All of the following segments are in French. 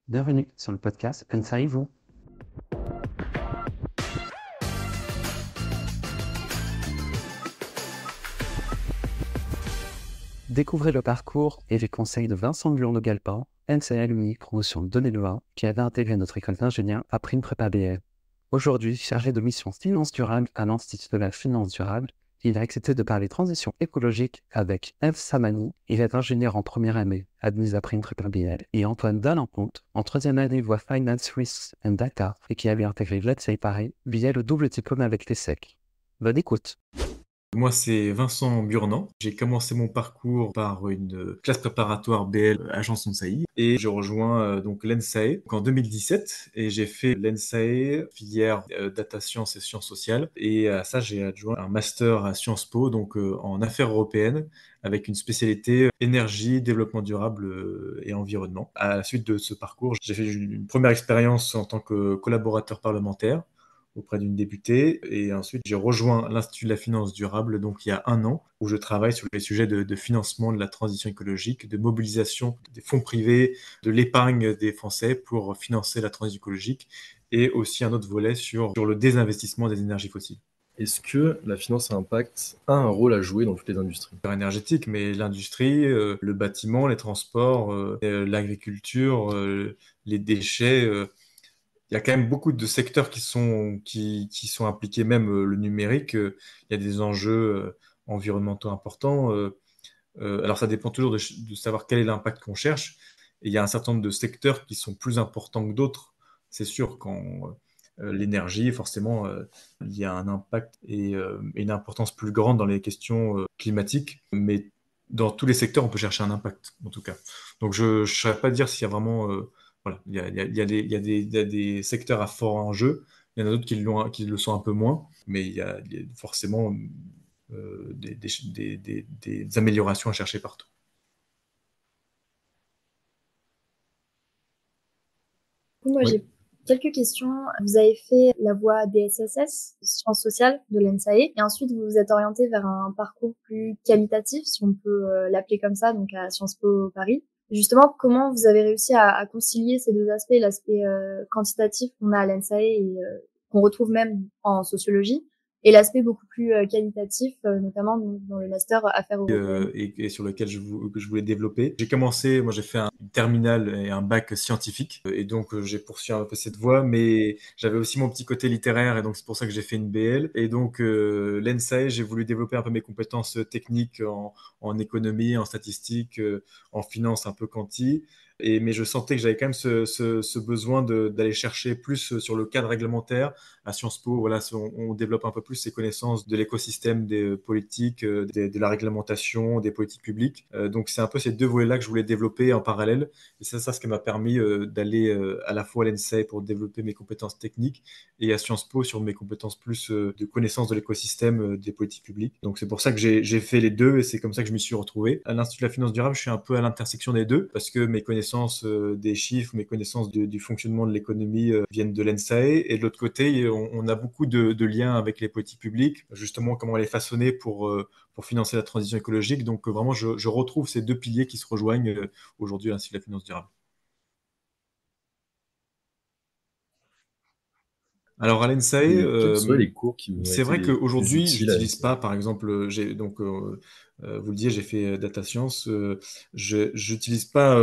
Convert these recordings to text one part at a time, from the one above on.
Bienvenue sur le podcast Pensez-vous. Découvrez le parcours et les conseils de Vincent Burno-Galpan, NCA Alumni promotion 2020, qui avait intégré notre école d'ingénieur après une prépa BL. Aujourd'hui, chargé de mission finance durable à l'Institut de la finance durable, il a accepté de parler transition écologique avec Eve Samani. Il est ingénieur en première année, admis après une prépa BL, et Antoine Dalencourt, en troisième année voie Finance, Risk and Data, et qui avait intégré l'ETSEC Paris via le double diplôme avec l'ESSEC. Bonne écoute. Moi, c'est Vincent Burnand. J'ai commencé mon parcours par une classe préparatoire BL Agence Onsaï et je rejoins donc l'ENSAE en 2017 et j'ai fait l'ENSAE filière data science et sciences sociales et à ça j'ai adjoint un master à Sciences Po donc en affaires européennes avec une spécialité énergie, développement durable et environnement. À la suite de ce parcours, j'ai fait une première expérience en tant que collaborateur parlementaire auprès d'une députée. Et ensuite, j'ai rejoint l'Institut de la finance durable, donc il y a un an, où je travaille sur les sujets de financement de la transition écologique, de mobilisation des fonds privés, de l'épargne des Français pour financer la transition écologique, et aussi un autre volet sur le désinvestissement des énergies fossiles. Est-ce que la finance à impact a un rôle à jouer dans toutes les industries? Énergétique, mais l'industrie, le bâtiment, les transports, l'agriculture, les déchets, il y a quand même beaucoup de secteurs qui sont impliqués, même le numérique. Il y a des enjeux environnementaux importants. Alors, ça dépend toujours de savoir quel est l'impact qu'on cherche. Et il y a un certain nombre de secteurs qui sont plus importants que d'autres. C'est sûr, quand l'énergie, forcément, il y a un impact et une importance plus grande dans les questions climatiques. Mais dans tous les secteurs, on peut chercher un impact, en tout cas. Donc, je ne saurais pas dire s'il y a vraiment voilà, il y a des secteurs à fort enjeu, il y en a d'autres qui le sont un peu moins, mais il y a forcément des améliorations à chercher partout. Moi, Oui. j'ai quelques questions. Vous avez fait la voie DSSS, sciences sociales de l'ENSAE, et ensuite vous vous êtes orienté vers un parcours plus qualitatif, si on peut l'appeler comme ça, donc à Sciences Po Paris. Justement, comment vous avez réussi à concilier ces deux aspects, l'aspect quantitatif qu'on a à l'ENSAE et qu'on retrouve même en sociologie, et l'aspect beaucoup plus qualitatif, notamment dans le master Affaires européennes. Et sur lequel que je voulais développer. J'ai commencé, moi j'ai fait une terminale et un bac scientifique, et donc j'ai poursuivi un peu cette voie, mais j'avais aussi mon petit côté littéraire, et donc c'est pour ça que j'ai fait une BL. Et donc l'ENSAE, j'ai voulu développer un peu mes compétences techniques en économie, en statistique, en finance un peu quanti. Mais je sentais que j'avais quand même ce besoin d'aller chercher plus sur le cadre réglementaire. À Sciences Po, voilà, on développe un peu plus ses connaissances de l'écosystème des politiques, de la réglementation, des politiques publiques. Donc c'est un peu ces deux volets-là que je voulais développer en parallèle. Et c'est ça ce qui m'a permis d'aller à la fois à l'ENSEE pour développer mes compétences techniques et à Sciences Po sur mes compétences plus de connaissance de l'écosystème des politiques publiques. Donc c'est pour ça que j'ai fait les deux et c'est comme ça que je m'y suis retrouvé. À l'Institut de la finance durable, je suis un peu à l'intersection des deux parce que mes connaissances des chiffres, mes connaissances du fonctionnement de l'économie viennent de l'ENSAE, et de l'autre côté, on a beaucoup de liens avec les politiques publiques, justement comment les façonner pour financer la transition écologique. Donc vraiment, je retrouve ces deux piliers qui se rejoignent aujourd'hui à l'Institut de la finance durable. Alors à l'ENSAE, Et quels seraient les cours qui vous ont c'est été vrai les plus qu'aujourd'hui, utiles à j'utilise pas, l'ENSAE? par exemple, vous le disiez, j'ai fait data science, je j'utilise pas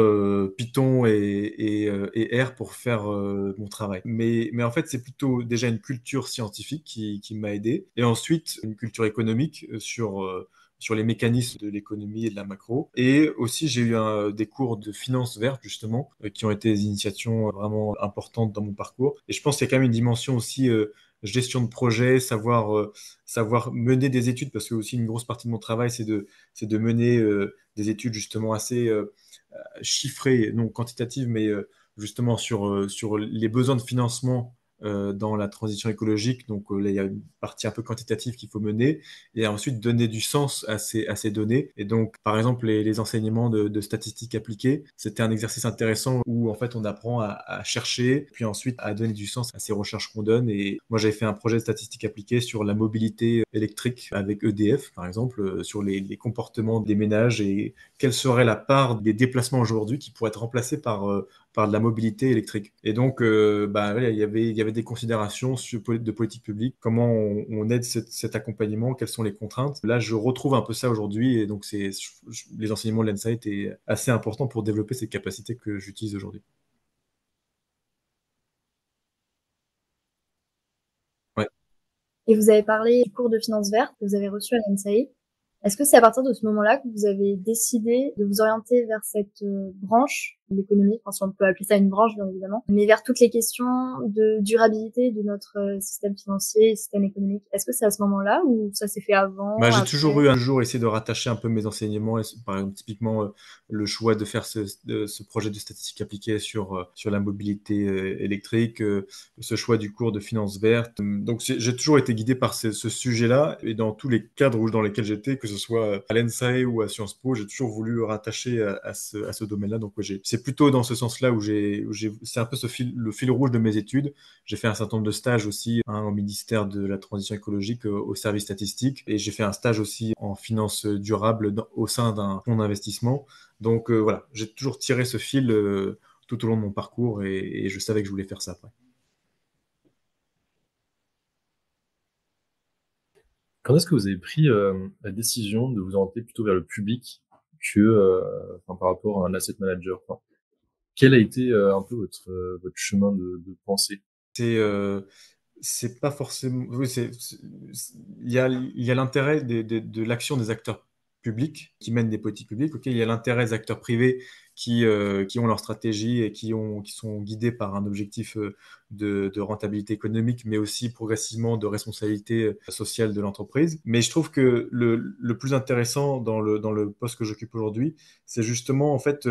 Python et R pour faire mon travail. Mais en fait, c'est plutôt déjà une culture scientifique qui m'a aidé, et ensuite une culture économique sur les mécanismes de l'économie et de la macro. Et aussi, j'ai eu des cours de finance verte, justement, qui ont été des initiations vraiment importantes dans mon parcours. Et je pense qu'il y a quand même une dimension aussi gestion de projet, savoir mener des études, parce que aussi une grosse partie de mon travail, c'est de mener des études justement assez chiffrées, non quantitatives, mais justement sur les besoins de financement dans la transition écologique. Donc là, il y a une partie un peu quantitative qu'il faut mener, et ensuite donner du sens à ces données. Et donc, par exemple, les enseignements de statistiques appliquées, c'était un exercice intéressant où en fait on apprend à chercher, puis ensuite à donner du sens à ces recherches qu'on donne. Et moi, j'avais fait un projet de statistiques appliquées sur la mobilité électrique avec EDF, par exemple, sur les comportements des ménages et quelle serait la part des déplacements aujourd'hui qui pourraient être remplacés par par de la mobilité électrique. Et donc, voilà, il y avait des considérations de politique publique, comment on aide cet accompagnement, quelles sont les contraintes. Là, je retrouve un peu ça aujourd'hui, et donc les enseignements de l'ENSA étaient assez importants pour développer ces capacités que j'utilise aujourd'hui. Ouais. Et vous avez parlé du cours de finance verte que vous avez reçu à l'ENSAE. Est-ce que c'est à partir de ce moment-là que vous avez décidé de vous orienter vers cette branche de l'économie, enfin si on peut appeler ça une branche bien évidemment, mais vers toutes les questions de durabilité de notre système financier et système économique? Est-ce que c'est à ce moment-là ou ça s'est fait avant, J'ai après? toujours eu un jour essayé de rattacher un peu mes enseignements, par exemple typiquement le choix de faire ce projet de statistique appliquée sur la mobilité électrique, ce choix du cours de finance verte. Donc j'ai toujours été guidé par ce sujet-là, et dans tous les cadres dans lesquels j'étais, que ce soit à l'ENSAE ou à Sciences Po, j'ai toujours voulu rattacher à ce domaine-là. Donc ouais, c'est plutôt dans ce sens-là c'est un peu le fil rouge de mes études. J'ai fait un certain nombre de stages aussi, au ministère de la Transition écologique, au service statistique, et j'ai fait un stage aussi en finance durable au sein d'un fonds d'investissement. Donc voilà, j'ai toujours tiré ce fil tout au long de mon parcours, et je savais que je voulais faire ça après. Quand est-ce que vous avez pris la décision de vous orienter plutôt vers le public que par rapport à un asset manager? Enfin, quel a été un peu votre chemin de pensée? C'est c'est pas forcément. Oui, il y a l'intérêt de l'action des acteurs publics qui mènent des politiques publiques. Ok, il y a l'intérêt des acteurs privés qui ont leur stratégie et qui sont guidés par un objectif de rentabilité économique, mais aussi progressivement de responsabilité sociale de l'entreprise. Mais je trouve que le plus intéressant dans le poste que j'occupe aujourd'hui, c'est justement en fait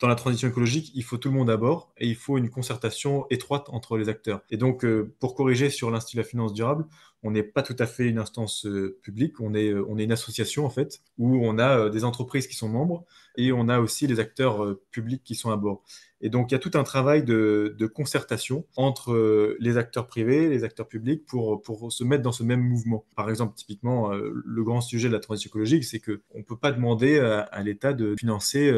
dans la transition écologique, il faut tout le monde à bord et il faut une concertation étroite entre les acteurs. Et donc, pour corriger sur l'Institut de la finance durable, on n'est pas tout à fait une instance publique, on est une association en fait, où on a des entreprises qui sont membres et on a aussi les acteurs publics qui sont à bord. Et donc, il y a tout un travail de concertation entre les acteurs privés, les acteurs publics pour se mettre dans ce même mouvement. Par exemple, typiquement, le grand sujet de la transition écologique, c'est qu'on ne peut pas demander à l'État de financer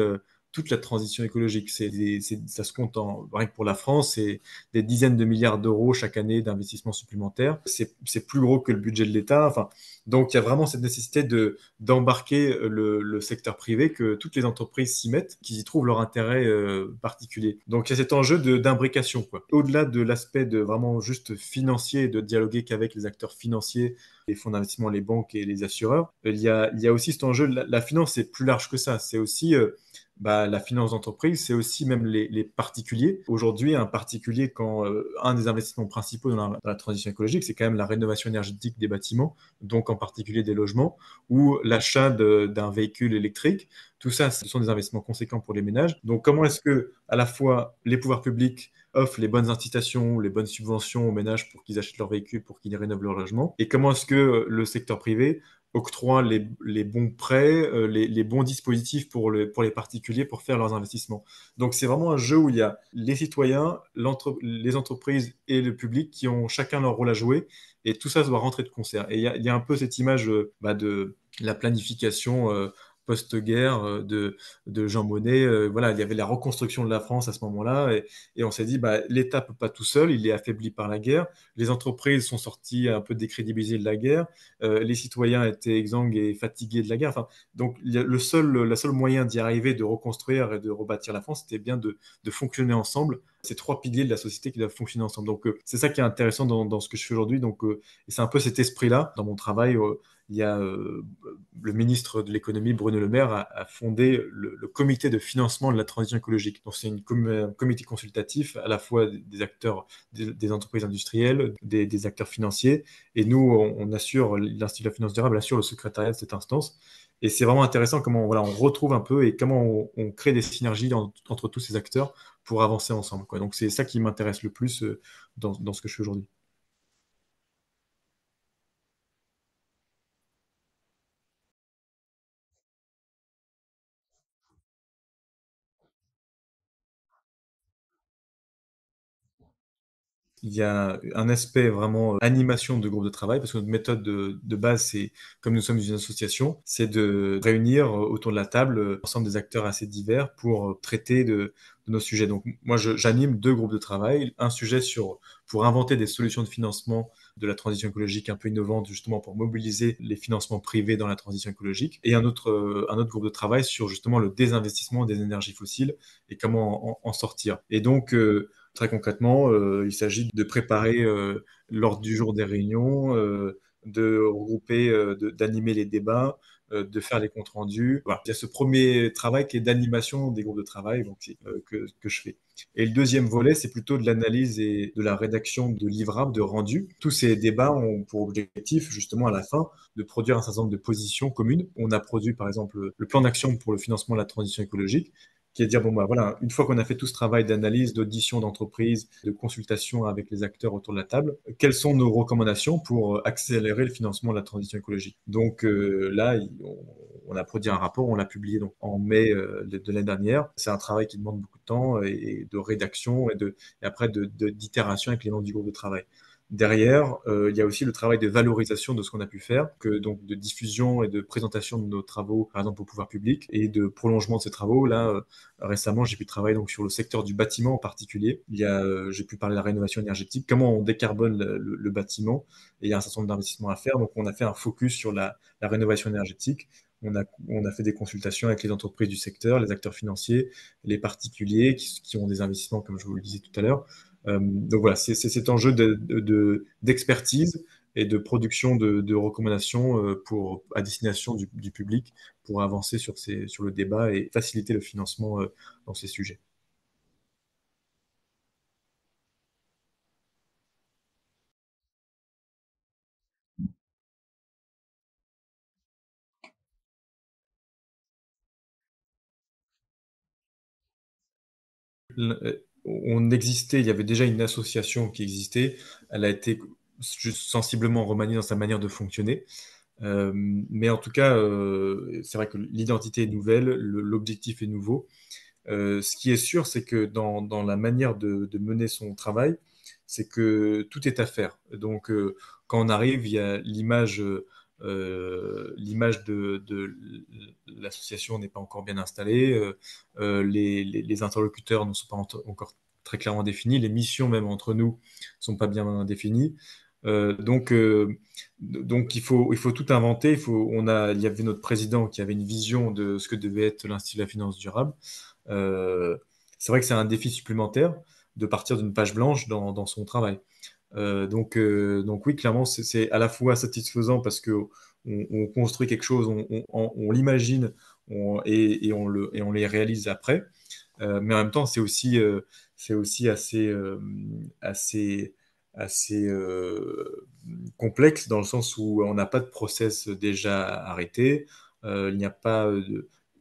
toute la transition écologique. Ça se compte rien que pour la France, c'est des dizaines de milliards d'euros chaque année d'investissement supplémentaire. C'est plus gros que le budget de l'État. Enfin, donc il y a vraiment cette nécessité d'embarquer le secteur privé, que toutes les entreprises s'y mettent, qu'ils y trouvent leur intérêt particulier. Donc il y a cet enjeu d'imbrication, quoi. Au-delà de l'aspect de vraiment juste financier, de dialoguer qu'avec les acteurs financiers, les fonds d'investissement, les banques et les assureurs, il y a aussi cet enjeu. La finance, c'est plus large que ça. C'est aussi la finance d'entreprise, c'est aussi même les particuliers. Aujourd'hui, un particulier, quand un des investissements principaux dans la transition écologique, c'est quand même la rénovation énergétique des bâtiments, donc en particulier des logements, ou l'achat d'un véhicule électrique. Tout ça, ce sont des investissements conséquents pour les ménages. Donc, comment est-ce que, à la fois, les pouvoirs publics offrent les bonnes incitations, les bonnes subventions aux ménages pour qu'ils achètent leur véhicule, pour qu'ils rénovent leur logement, et comment est-ce que le secteur privé octroie les bons prêts, les bons dispositifs pour les particuliers pour faire leurs investissements. Donc c'est vraiment un jeu où il y a les citoyens, les entreprises et le public qui ont chacun leur rôle à jouer, et tout ça doit rentrer de concert. Et il y a un peu cette image de la planification post-guerre de Jean Monnet. Voilà, il y avait la reconstruction de la France à ce moment-là, et on s'est dit, l'État peut pas tout seul, il est affaibli par la guerre, les entreprises sont sorties un peu décrédibilisées de la guerre, les citoyens étaient exsangues et fatigués de la guerre. Enfin, donc la seule moyen d'y arriver, de reconstruire et de rebâtir la France, c'était bien de fonctionner ensemble. Ces trois piliers de la société qui doivent fonctionner ensemble. Donc c'est ça qui est intéressant dans ce que je fais aujourd'hui. Donc et c'est un peu cet esprit-là dans mon travail. Il y a le ministre de l'économie, Bruno Le Maire, a fondé le comité de financement de la transition écologique. Donc c'est un comité consultatif à la fois des acteurs, des entreprises industrielles, des acteurs financiers, et nous, on assure, l'Institut de la finance durable assure le secrétariat de cette instance. Et c'est vraiment intéressant comment voilà, on retrouve un peu et comment on crée des synergies entre tous ces acteurs pour avancer ensemble, quoi. Donc c'est ça qui m'intéresse le plus dans ce que je fais aujourd'hui. Il y a un aspect vraiment animation de groupe de travail, parce que notre méthode de base, c'est, comme nous sommes une association, c'est de réunir autour de la table l'ensemble des acteurs assez divers pour traiter de nos sujets. Donc moi, j'anime 2 groupes de travail, un sujet pour inventer des solutions de financement de la transition écologique un peu innovantes, justement pour mobiliser les financements privés dans la transition écologique, et un autre groupe de travail sur justement le désinvestissement des énergies fossiles et comment en sortir. Et donc, très concrètement, il s'agit de préparer l'ordre du jour des réunions, de regrouper, d'animer les débats, de faire les comptes rendus. Voilà. Il y a ce premier travail qui est d'animation des groupes de travail donc, que je fais. Et le deuxième volet, c'est plutôt de l'analyse et de la rédaction de livrables, de rendus. Tous ces débats ont pour objectif, justement, à la fin, de produire un certain nombre de positions communes. On a produit, par exemple, le plan d'action pour le financement de la transition écologique, qui est de dire, bon, bah voilà, une fois qu'on a fait tout ce travail d'analyse, d'audition d'entreprise, de consultation avec les acteurs autour de la table, quelles sont nos recommandations pour accélérer le financement de la transition écologique. Donc là, on a produit un rapport, on l'a publié donc, en mai de l'année dernière. C'est un travail qui demande beaucoup de temps et de rédaction et après d'itération avec les membres du groupe de travail. Derrière, il y a aussi le travail de valorisation de ce qu'on a pu faire, donc de diffusion et de présentation de nos travaux, par exemple au pouvoir public, et de prolongement de ces travaux. Là, récemment, j'ai pu travailler donc sur le secteur du bâtiment en particulier. J'ai pu parler de la rénovation énergétique, comment on décarbone le bâtiment, et il y a un certain nombre d'investissements à faire. Donc, on a fait un focus sur la rénovation énergétique. On a fait des consultations avec les entreprises du secteur, les acteurs financiers, les particuliers qui ont des investissements, comme je vous le disais tout à l'heure. Donc voilà, c'est cet enjeu d'expertise et de production de recommandations à destination du public pour avancer sur le débat et faciliter le financement dans ces sujets. On existait, il y avait déjà une association qui existait, elle a été juste sensiblement remaniée dans sa manière de fonctionner. Mais en tout cas, c'est vrai que l'identité est nouvelle, l'objectif est nouveau. Ce qui est sûr, c'est que dans la manière de mener son travail, c'est que tout est à faire. Donc, quand on arrive, il y a l'image de l'association n'est pas encore bien installée, les interlocuteurs ne sont pas encore très clairement définis, les missions même entre nous sont pas bien définies. Donc il faut tout inventer. Il y avait notre président qui avait une vision de ce que devait être l'Institut de la finance durable. Euh, c'est vrai que c'est un défi supplémentaire de partir d'une page blanche dans son travail. Donc oui, clairement, c'est à la fois satisfaisant parce que on construit quelque chose, on l'imagine et on les réalise après. Mais en même temps, c'est aussi assez, assez complexe dans le sens où on n'a pas de process déjà arrêté. Il n'y a pas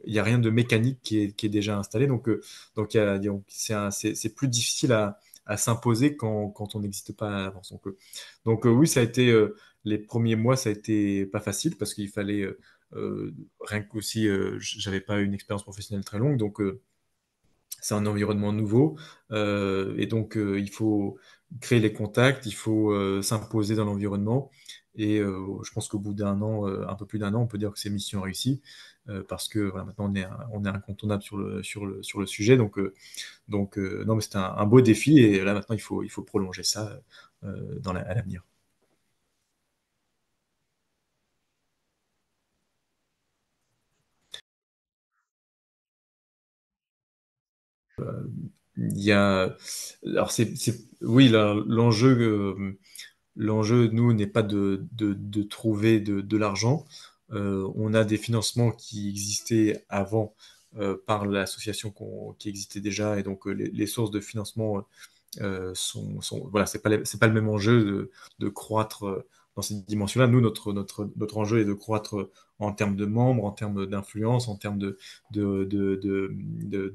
il y a rien de mécanique qui est déjà installé. Donc c'est plus difficile à s'imposer quand on n'existe pas à l'avance. Oui, ça a été les premiers mois, ça a été pas facile parce qu'il fallait rien qu'aussi, j'avais pas une expérience professionnelle très longue, donc c'est un environnement nouveau et donc il faut créer les contacts, il faut s'imposer dans l'environnement et je pense qu'au bout d'un an, un peu plus d'un an, on peut dire que c'est mission réussie parce que voilà, maintenant on est incontournable sur le sujet. Non, mais c'était un beau défi et là maintenant il faut prolonger ça à l'avenir. Il y a, alors oui, l'enjeu, nous, n'est pas de trouver de l'argent. On a des financements qui existaient avant par l'association qui existait déjà, et donc les sources de financement voilà, c'est pas le même enjeu de croître dans cette dimension-là. Nous, notre enjeu est de croître en termes de membres, en termes d'influence, en termes de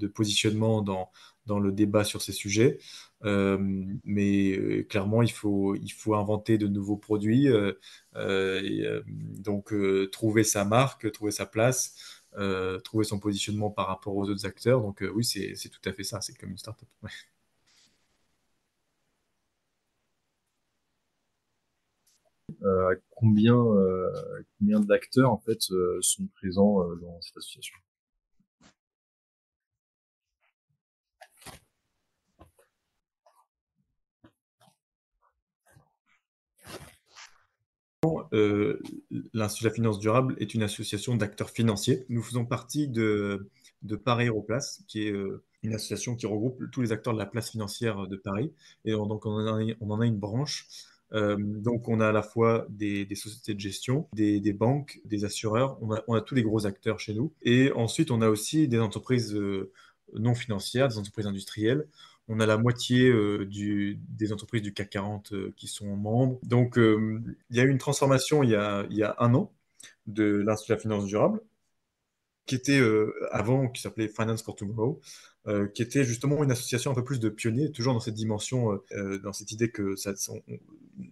positionnement dans le débat sur ces sujets. Mais clairement, il faut inventer de nouveaux produits, trouver sa marque, trouver sa place, trouver son positionnement par rapport aux autres acteurs. Donc oui, c'est tout à fait ça, c'est comme une startup. Ouais. combien d'acteurs en fait sont présents dans cette association? L'Institut de la finance durable est une association d'acteurs financiers. Nous faisons partie de Paris Europlace, qui est une association qui regroupe tous les acteurs de la place financière de Paris. Et donc, on en a une branche. Donc, on a à la fois des sociétés de gestion, des banques, des assureurs. On a tous les gros acteurs chez nous. Et ensuite, on a aussi des entreprises non financières, des entreprises industrielles. On a la moitié des entreprises du CAC 40 qui sont membres. Donc, il y a eu une transformation il y a un an de l'Institut de la finance durable, qui était avant, qui s'appelait Finance for Tomorrow, qui était justement une association un peu plus de pionniers, toujours dans cette dimension, dans cette idée que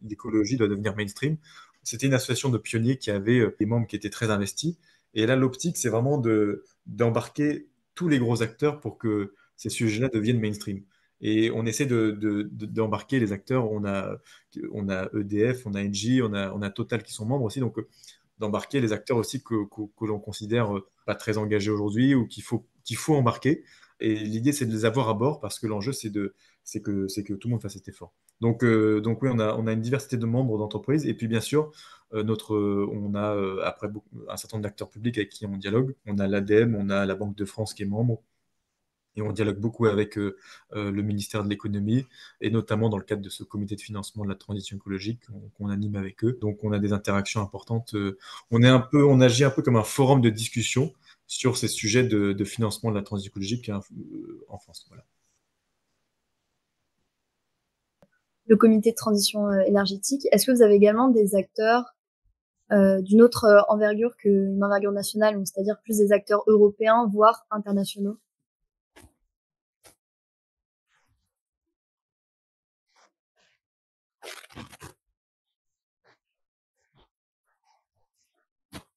l'écologie doit devenir mainstream. C'était une association de pionniers qui avait des membres qui étaient très investis. Et là, l'optique, c'est vraiment d'embarquer tous les gros acteurs pour que ces sujets-là deviennent mainstream. Et on essaie d'embarquer les acteurs. On a EDF, on a Engie, on a Total qui sont membres aussi. Donc, d'embarquer les acteurs aussi que l'on considère pas très engagés aujourd'hui ou qu'il faut embarquer. Et l'idée, c'est de les avoir à bord parce que l'enjeu, c'est que tout le monde fasse cet effort. Donc oui, on a une diversité de membres d'entreprises. Et puis, bien sûr, on a après un certain nombre d'acteurs publics avec qui on dialogue. On a l'ADEME, on a la Banque de France qui est membre. Et on dialogue beaucoup avec le ministère de l'économie, et notamment dans le cadre de ce comité de financement de la transition écologique qu'on anime avec eux. Donc on a des interactions importantes. On agit un peu comme un forum de discussion sur ces sujets de financement de la transition écologique en France. Voilà. Le comité de transition énergétique, est-ce que vous avez également des acteurs d'une autre envergure qu'une envergure nationale, c'est-à-dire plus des acteurs européens, voire internationaux?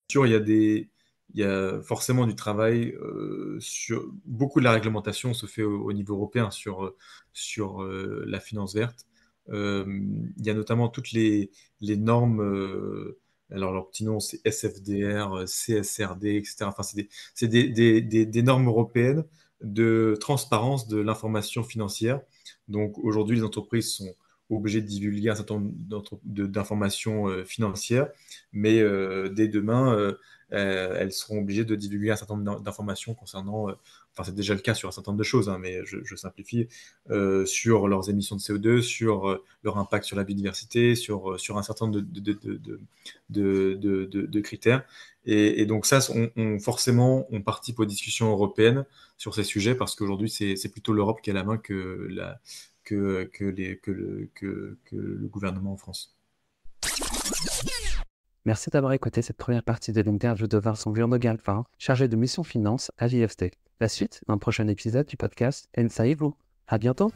Sûr, il y a forcément du travail sur beaucoup de la réglementation se fait au niveau européen sur la finance verte. Il y a notamment toutes les normes. Alors leur petit nom c'est SFDR, CSRD, etc. Enfin c'est des normes européennes de transparence de l'information financière. Donc aujourd'hui les entreprises sont obligées de divulguer un certain nombre d'informations financières, mais dès demain, elles seront obligées de divulguer un certain nombre d'informations concernant, enfin c'est déjà le cas sur un certain nombre de choses, hein, mais je simplifie, sur leurs émissions de CO2, sur leur impact sur la biodiversité, sur un certain nombre de critères. Et donc ça, forcément, on participe aux discussions européennes sur ces sujets parce qu'aujourd'hui, c'est plutôt l'Europe qui a la main que le gouvernement en France. Merci d'avoir écouté cette première partie de l'interview de Vincent Vurno-Galpin, chargé de mission finance à JFT. La suite, dans un prochain épisode du podcast Inside Vous. À bientôt!